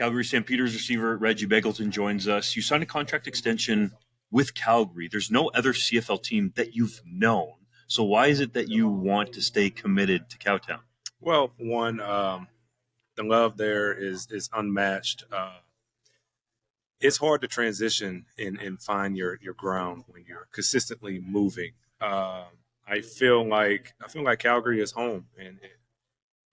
Calgary Stampeders receiver Reggie Begelton joins us. You signed a contract extension with Calgary. There's no other CFL team that you've known. So why is it that you want to stay committed to Cowtown? Well, one, the love there is unmatched. It's hard to transition and find your ground when you're consistently moving. I feel like Calgary is home, and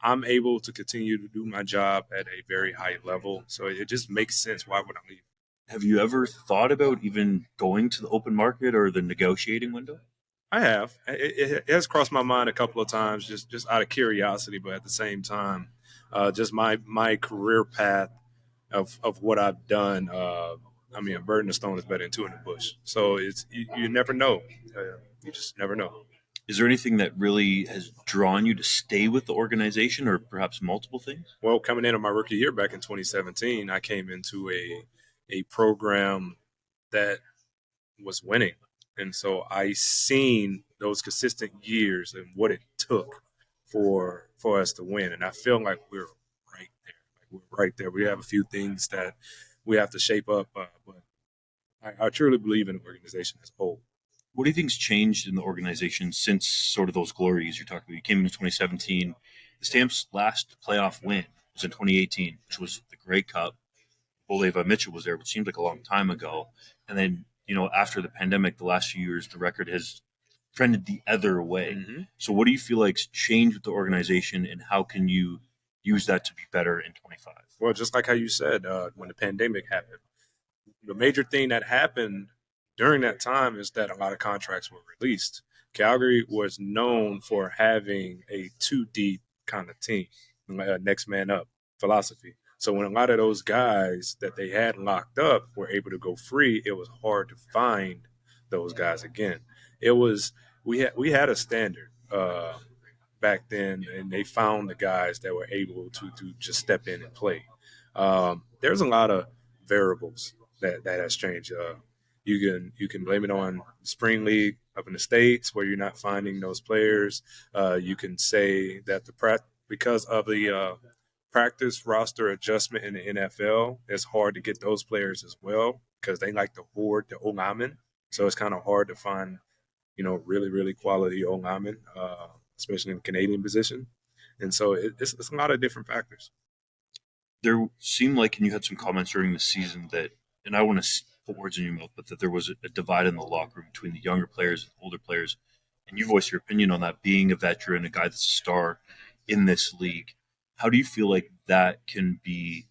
I'm able to continue to do my job at a very high level. So it just makes sense. Why would I leave? Have you ever thought about even going to the open market or the negotiating window? I have. It has crossed my mind a couple of times, just out of curiosity, but at the same time, just my career path of what I've done. I mean, a bird in the stone is better than two in the bush. So you never know. You just never know. Is there anything that really has drawn you to stay with the organization, or perhaps multiple things? Well, coming into my rookie year back in 2017, I came into a program that was winning. And so I seen those consistent years and what it took for us to win. And I feel like we're right there. Like we're right there. We have a few things that we have to shape up, but I truly believe in the organization as a whole. What do you think's changed in the organization since sort of those glories you're talking about? You came in 2017. The Stamps' last playoff win was in 2018, which was the Grey Cup. Boleva Mitchell was there, which seemed like a long time ago. And then, after the pandemic, the last few years, the record has trended the other way. Mm-hmm. So what do you feel like's changed with the organization, and how can you use that to be better in 25? Well, just like how you said, when the pandemic happened, the major thing that happened during that time is that a lot of contracts were released. Calgary was known for having a too deep kind of team, next man up philosophy. So when a lot of those guys that they had locked up were able to go free, it was hard to find those guys again. It was we had a standard back then, and they found the guys that were able to just step in and play. There's a lot of variables that has changed. You can blame it on spring league up in the States where you're not finding those players. You can say that because of the practice roster adjustment in the NFL, it's hard to get those players as well because they like to hoard the O-linemen. So it's kind of hard to find, really, really quality O-linemen, especially in the Canadian position. And so it's a lot of different factors. There seemed like, and you had some comments during the season that, and I want to put words in your mouth, but that there was a divide in the locker room between the younger players and older players. And you voiced your opinion on that, being a veteran, a guy that's a star in this league. How do you feel like that can be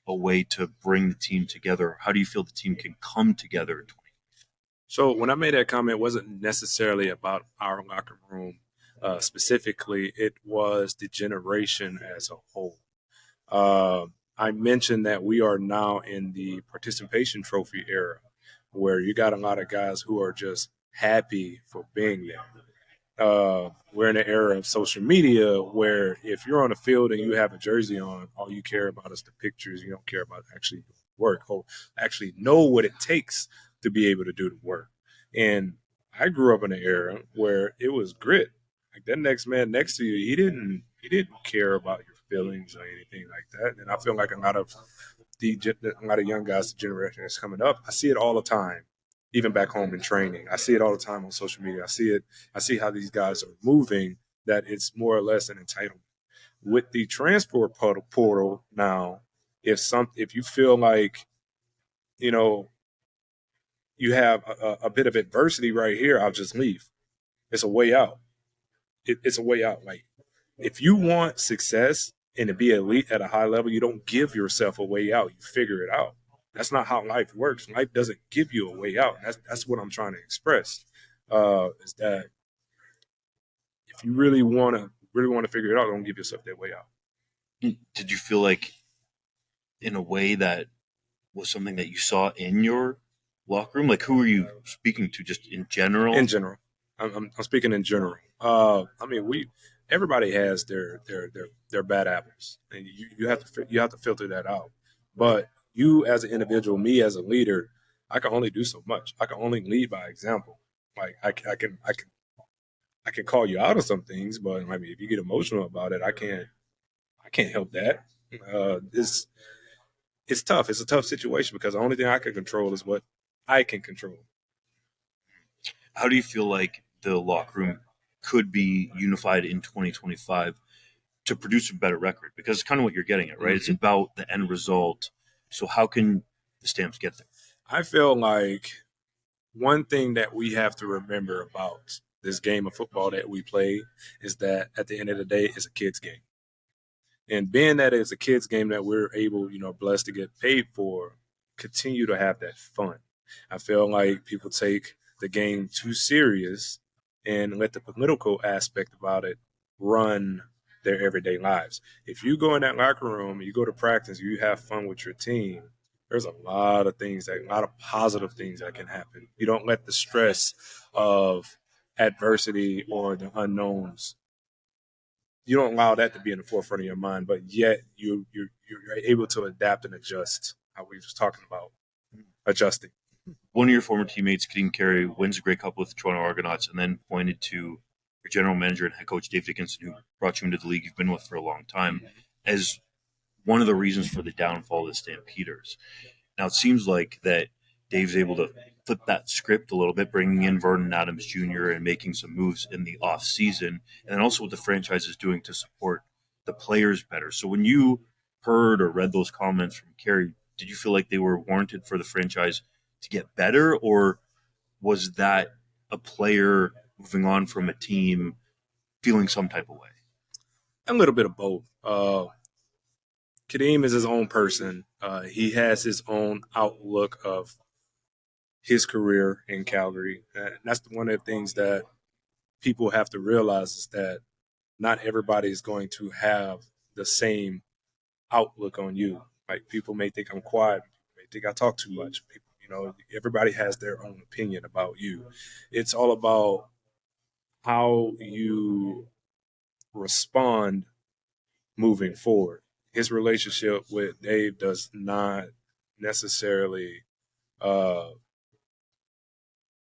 a way to bring the team together? How do you feel the team can come together in 20? So when I made that comment, it wasn't necessarily about our locker room specifically. It was the generation as a whole. I mentioned that we are now in the participation trophy era where you got a lot of guys who are just happy for being there. We're in an era of social media where if you're on the field and you have a jersey on, all you care about is the pictures. You don't care about actually work or actually know what it takes to be able to do the work. And I grew up in an era where it was grit. Like that next man next to you, he didn't care about your feelings or anything like that. And I feel like a lot of young guys, the generation that's coming up, I see it all the time, even back home in training. I see it all the time on social media. I see how these guys are moving, that it's more or less an entitlement. With the transport portal now, if you feel like, you have a bit of adversity right here, I'll just leave. It's a way out. It's a way out. Like, if you want success and to be elite at a high level, you don't give yourself a way out. You figure it out. That's not how life works. Life doesn't give you a way out. That's what I'm trying to express. Is that if you really want to figure it out, don't give yourself that way out. Did you feel like, in a way, that was something that you saw in your locker room? Like, who are you speaking to, just in general? In general, I'm speaking in general. Everybody has their bad apples, and you have to filter that out. But you as an individual, me as a leader, I can only do so much. I can only lead by example. Like I can call you out on some things, but I mean, if you get emotional about it, I can't help that. it's tough. It's a tough situation because the only thing I can control is what I can control. How do you feel like the locker room could be unified in 2025 to produce a better record? Because it's kind of what you're getting at, right? It's Mm-hmm. about the end result. So how can the Stamps get there? I feel like one thing that we have to remember about this game of football that we play is that at the end of the day, it's a kid's game. And being that it's a kids game that we're able, blessed to get paid for, continue to have that fun. I feel like people take the game too serious and let the political aspect about it run their everyday lives. If you go in that locker room, you go to practice, you have fun with your team, there's a lot of things a lot of positive things that can happen. You don't let the stress of adversity or the unknowns, you don't allow that to be in the forefront of your mind, but yet you're able to adapt and adjust. How we was talking about adjusting. One of your former teammates, Kadeem Carey, wins a Grey Cup with the Toronto Argonauts and then pointed to your general manager and head coach, Dave Dickinson, who brought you into the league you've been with for a long time, as one of the reasons for the downfall of the Stampeders. Now, it seems like that Dave's able to flip that script a little bit, bringing in Vernon Adams Jr. and making some moves in the off season, and then also what the franchise is doing to support the players better. So when you heard or read those comments from Kerry, did you feel like they were warranted for the franchise to get better, or was that a player moving on from a team feeling some type of way? A little bit of both. Kadeem is his own person. He has his own outlook of his career in Calgary. And that's one of the things that people have to realize is that not everybody is going to have the same outlook on you. Like people may think I'm quiet, may think I talk too much. People, everybody has their own opinion about you. It's all about how you respond moving forward. His relationship with Dave does not necessarily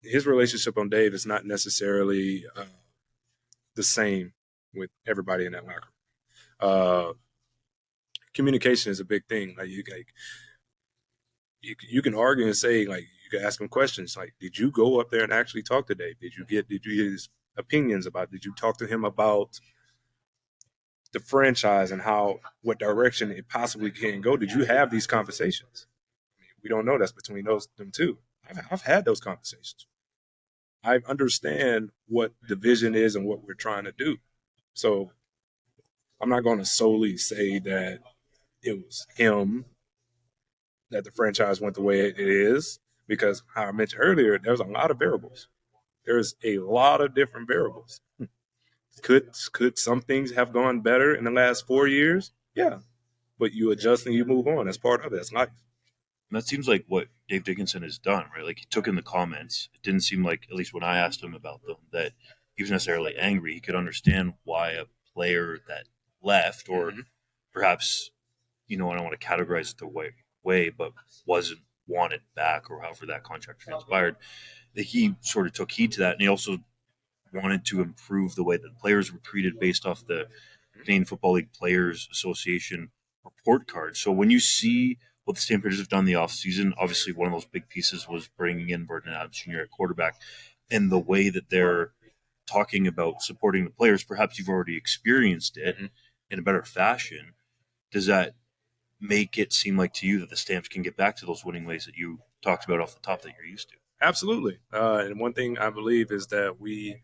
his relationship on Dave is not necessarily the same with everybody in that locker room. Communication is a big thing. You can argue and say, like, you can ask him questions like, did you go up there and actually talk to Dave? Did you get his opinions about, did you talk to him about the franchise and how, what direction it possibly can go? Did you have these conversations? I mean, we don't know. That's between them two. I've had those conversations. I understand what the vision is and what we're trying to do. So I'm not going to solely say that it was him that the franchise went the way it is, because how I mentioned earlier, there's a lot of variables. There's a lot of different variables. Could some things have gone better in the last 4 years? Yeah, but you adjust and you move on. That's part of it. That's life. And that seems like what Dave Dickinson has done, right? Like he took in the comments. It didn't seem like, at least when I asked him about them, that he was necessarily angry. He could understand why a player that left, or Mm-hmm. perhaps, I don't want to categorize it the way, but wasn't wanted back, or however that contract transpired, that he sort of took heed to that. And he also wanted to improve the way that players were treated based off the Canadian Football League Players Association report card. So when you see what the Stampeders have done in the offseason, obviously one of those big pieces was bringing in Vernon Adams Jr. at quarterback, and the way that they're talking about supporting the players, perhaps you've already experienced it Mm-hmm. in a better fashion. Does that make it seem like to you that the Stamps can get back to those winning ways that you talked about off the top that you're used to? Absolutely. And one thing I believe is that we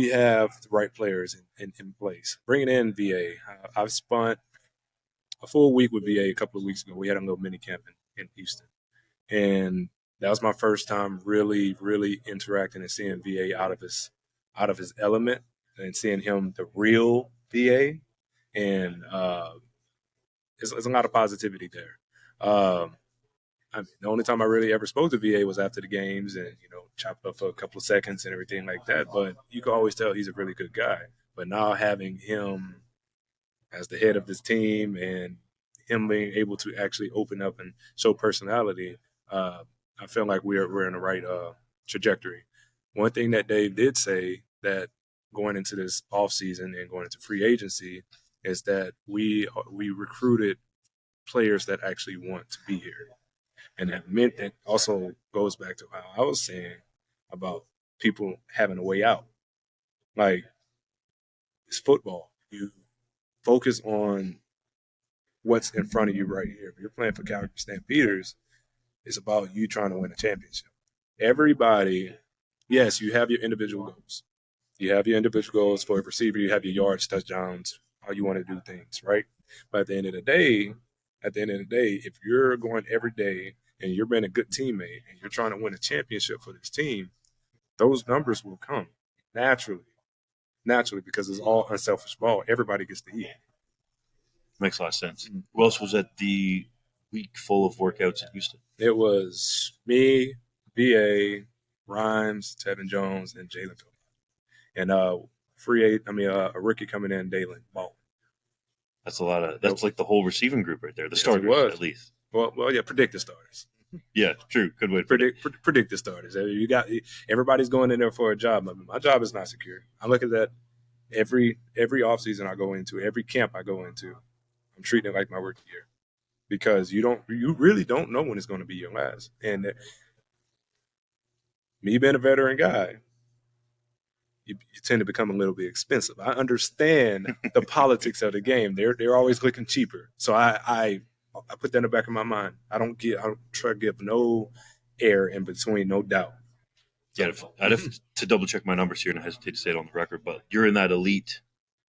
have the right players in place. Bringing in VA, I've spent a full week with VA a couple of weeks ago. We had a little mini camp in Houston, and that was my first time really, really interacting and seeing VA out of his element and seeing him the real VA, and it's a lot of positivity there. I mean, the only time I really ever spoke to VA was after the games and, chopped up for a couple of seconds and everything like that. But you can always tell he's a really good guy. But now having him as the head of this team and him being able to actually open up and show personality, I feel like we're in the right trajectory. One thing that Dave did say that going into this offseason and going into free agency is that we recruited players that actually want to be here. And that also goes back to how I was saying about people having a way out. Like, it's football. You focus on what's in front of you right here. If you're playing for Calgary Stampeders, it's about you trying to win a championship. Everybody, yes, you have your individual goals. You have your individual goals for a receiver. You have your yards, touchdowns, how you want to do things, right? But at the end of the day, if you're going every day and you're being a good teammate and you're trying to win a championship for this team, those numbers will come naturally, because it's all unselfish ball. Everybody gets to eat. Makes a lot of sense. Who else was at the week full of workouts in Houston? It was me, BA, Rhymes, Tevin Jones, and Jalen Phillips. And a rookie coming in, Dalen Ball. That's a lot of. That's like the whole receiving group right there. The starters, at least. Well, yeah, predict the starters. Yeah, true. Good way to predict the starters. Everybody's going in there for a job. My job is not secure. I look at that every offseason I go into, every camp I go into. I'm treating it like my rookie year, because you really don't know when it's going to be your last. And me being a veteran guy, you tend to become a little bit expensive. I understand the politics of the game. They're always looking cheaper. So I put that in the back of my mind. I don't try to give no air in between, no doubt. Yeah, I'd have to double check my numbers here, and I hesitate to say it on the record, but you're in that elite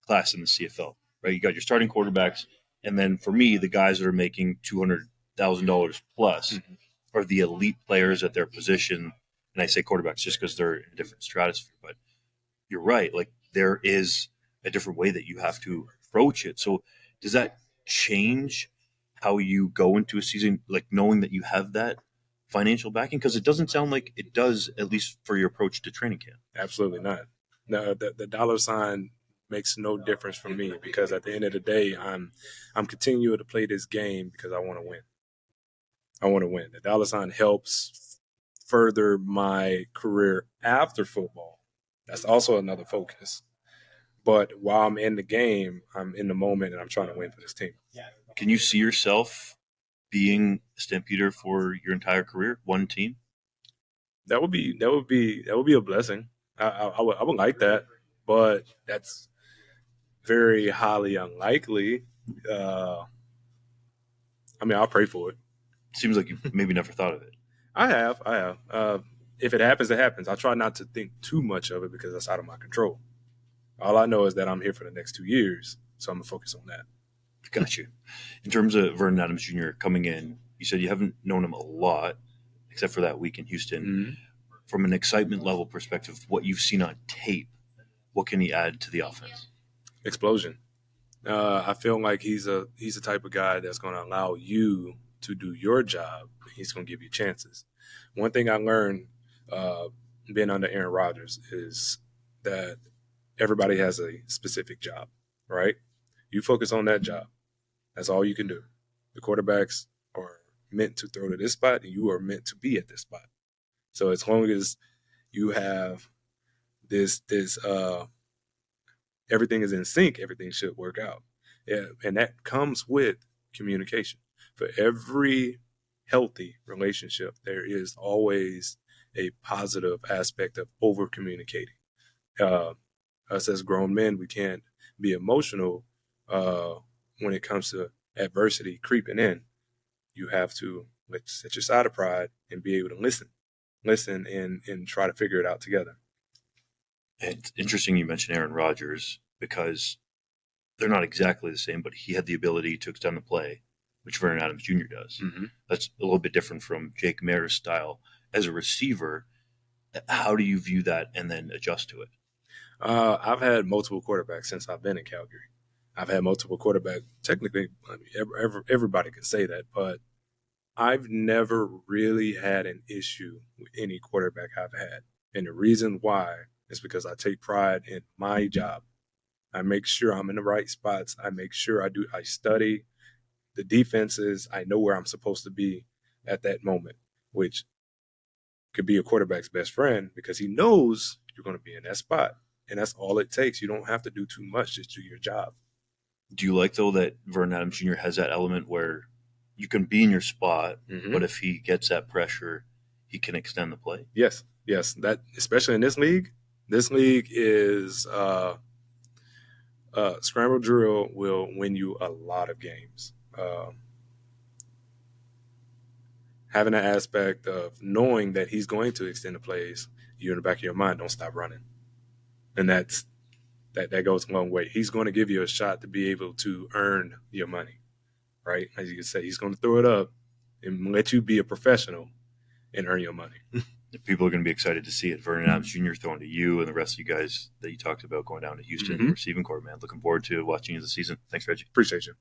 class in the CFL, right? You got your starting quarterbacks, and then for me, the guys that are making $200,000 plus are the elite players at their position. And I say quarterbacks just because they're in a different stratosphere, but you're right. Like, there is a different way that you have to approach it. So does that change how you go into a season, like knowing that you have that financial backing? Because it doesn't sound like it does, at least for your approach to training camp. Absolutely not. No, the dollar sign makes no difference for me, because at the end of the day, I'm continuing to play this game because I want to win. I want to win. The dollar sign helps further my career after football. That's also another focus. But while I'm in the game, I'm in the moment, and I'm trying to win for this team. Can you see yourself being a Stampeder for your entire career, one team? That would be a blessing. I would like that, but that's very highly unlikely. I'll pray for it. Seems like you maybe never thought of it. I have. If it happens, it happens. I try not to think too much of it because that's out of my control. All I know is that I'm here for the next 2 years, so I'm going to focus on that. Got you. In terms of Vernon Adams Jr. coming in, you said you haven't known him a lot, except for that week in Houston. Mm-hmm. From an excitement level perspective, what you've seen on tape, what can he add to the offense? Explosion. I feel like he's the type of guy that's going to allow you to do your job. He's going to give you chances. One thing I learned being under Aaron Rodgers is that everybody has a specific job, right? You focus on that job. That's all you can do. The quarterbacks are meant to throw to this spot, and you are meant to be at this spot. So as long as you have this everything is in sync, everything should work out. Yeah, and that comes with communication. For every healthy relationship, there is always a positive aspect of over communicating. Us as grown men, we can't be emotional when it comes to adversity creeping in. You have to set your side of pride and be able to listen and try to figure it out together. It's interesting you mentioned Aaron Rodgers, because they're not exactly the same, but he had the ability to extend the play, which Vernon Adams Jr. does. Mm-hmm. That's a little bit different from Jake Mayer's style. As a receiver, how do you view that and then adjust to it? I've had multiple quarterbacks since I've been in Calgary. I've had multiple quarterbacks. Technically, everybody can say that, but I've never really had an issue with any quarterback I've had. And the reason why is because I take pride in my job. I make sure I'm in the right spots. I make sure I study the defenses. I know where I'm supposed to be at that moment, which could be a quarterback's best friend, because he knows you're going to be in that spot. And that's all it takes. You don't have to do too much. Just do your job. Do you like, though, that Vernon Adams Jr. has that element where you can be in your spot, Mm-hmm. but if he gets that pressure, he can extend the play. Yes. That especially in this league. This league is scramble drill will win you a lot of games. Having that aspect of knowing that he's going to extend the plays, you in the back of your mind, don't stop running, and that goes a long way. He's going to give you a shot to be able to earn your money, right? As you can say, he's going to throw it up and let you be a professional and earn your money. People are going to be excited to see it. Vernon Adams Jr. throwing to you and the rest of you guys that you talked about going down to Houston in the Mm-hmm. receiving corps, man. Looking forward to watching you this season. Thanks, Reggie. Appreciate you.